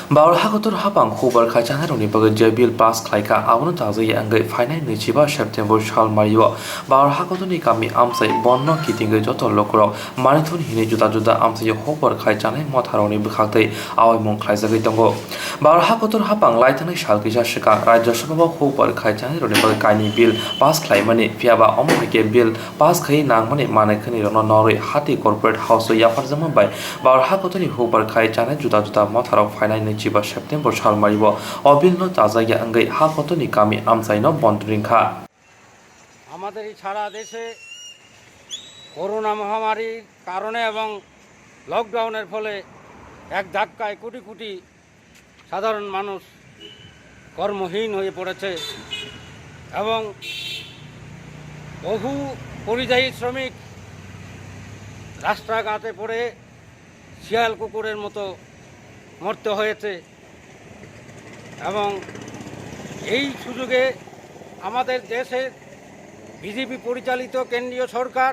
Bawal hakotor hapang khubar khachana roni baga jabil pass khlaika abunu tazi angai final nichiba September shal mariwa bawal hakotor ni kami amsai bonno kitingai joto lokro manithun hine juda juda amsai hobar khachana motharoni bkhaktai awai mong khlaijagai tongo bawal hakotor hapang laithanai salkisa shika rajya sabha hobar khachana roni baga kaini bill pass khlaimani fiaba omrike bill pass khai nangmani manakhani rono noroi hati corporate house yafarjama bai bawal hakotor ni hobar khachana juda juda motharo final Chiba September shal maribo অবিলন তাজাইয়া আঙ্গাই হাফতনি কামি আমসাইনো বন্টরিংখা আমাদের এই সারা দেশে corona মহামারীর কারণে এবং লকডাউনের ফলে এক ধাক্কায় কোটি কোটি সাধারণ মানুষ কর্মহীন হয়ে পড়েছে এবং বহু পরিযায়ী শ্রমিক রাস্তাঘাটে পড়ে শিয়াল কুকুরের মতো মরতে হয়েছে এবং এই সুযোগে আমাদের দেশের বিজেপি পরিচালিত কেন্দ্রীয় সরকার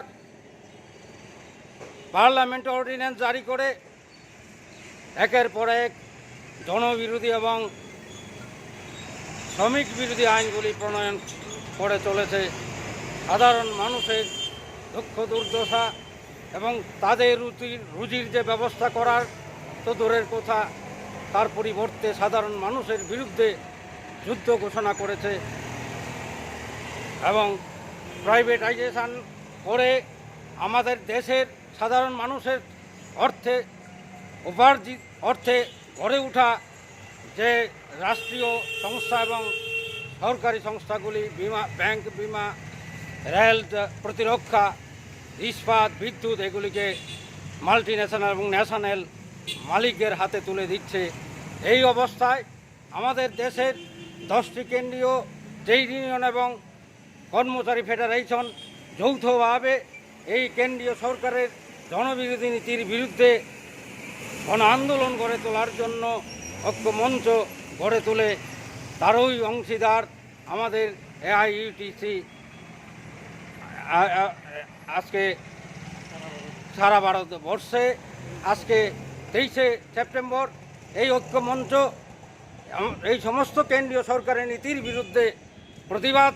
পার্লামেন্ট অর্ডিন্যান্স জারি করে একের পর এক জনবিরোধী এবং শ্রমিক বিরোধী আইনগুলি প্রণয়ন করে চলেছে। সাধারণ মানুষের দুঃখ দুর্দশা এবং তাদের রুজির যে ব্যবস্থা করার তো দূরের কথা, তার পরিবর্তে সাধারণ মানুষের বিরুদ্ধে যুদ্ধ ঘোষণা করেছে এবং প্রাইভেটাইজেশন করে আমাদের দেশের সাধারণ মানুষের অর্থে গড়ে ওঠা যে রাষ্ট্রীয় সংস্থা এবং সরকারি সংস্থাগুলি ব্যাংক, বিমা, রেল, প্রতিরক্ষা, ইস্পাত, বিদ্যুৎ এগুলিকে মাল্টিন্যাশনাল এবং ন্যাশনাল মালিকদের হাতে তুলে দিচ্ছে। এই অবস্থায় আমাদের দেশের 10টি কেন্দ্রীয় ট্রেড ইউনিয়ন এবং কর্মচারী ফেডারেশন যৌথভাবে এই কেন্দ্রীয় সরকারের জনবিরোধী নীতির বিরুদ্ধে গণ আন্দোলন গড়ে তোলার জন্য ঐক্যমঞ্চ গড়ে তোলে। তারই অংশীদার আমাদের এআইইউটিসি। আজকে সারা ভারতবর্ষে আজকে 23শে সেপ্টেম্বর এই ঐক্যমঞ্চ এই সমস্ত কেন্দ্রীয় সরকারের নীতির বিরুদ্ধে প্রতিবাদ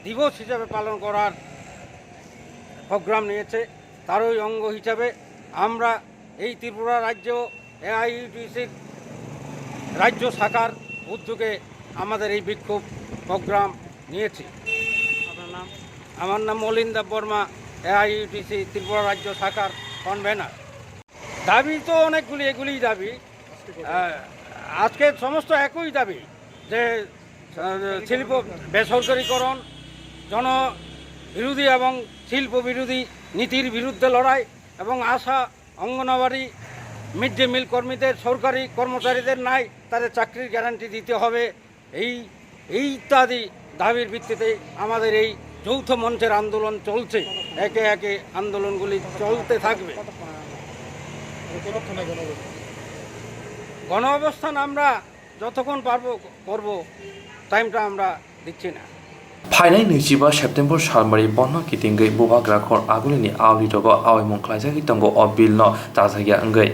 দিবস হিসাবে পালন করার প্রোগ্রাম নিয়েছে। তারই অঙ্গ হিসাবে আমরা এই ত্রিপুরা রাজ্য এআইইউটিসির রাজ্য শাখার উদ্যোগে আমাদের এই বিক্ষোভ প্রোগ্রাম নিয়েছি। আপনার নাম? আমার নাম মলিন দেব বর্মা, এআইইউটিসি ত্রিপুরা রাজ্য শাখার কনভেনার। দাবি তো অনেকগুলি, এগুলিই দাবি। আজকে সমস্ত একই দাবি যে শিল্প বেসরকারীকরণ, জনবিরোধী এবং শিল্প বিরোধী নীতির বিরুদ্ধে লড়াই এবং আশা, অঙ্গনওয়াড়ি, মিড ডে মিল কর্মীদের, সরকারি কর্মচারীদের নাই তাদের চাকরির গ্যারান্টি দিতে হবে। এই ইত্যাদি দাবির ভিত্তিতে আমাদের এই যৌথ মঞ্চের আন্দোলন চলছে। একে একে আন্দোলনগুলি চলতে থাকবে। গণ অবস্থান আমরা যতক্ষণ পারবো করব, টাইমটা আমরা দিচ্ছি না। ফাইনাল নিচিবা সেপ্টেম্বর সালমারি বন্ন কিতিঙ্গै বুবাग রাখর আগুলিনি आवलिटोबो आवै मं ख्लाइजागै तंगो अबिलनो ताजागिया अंगै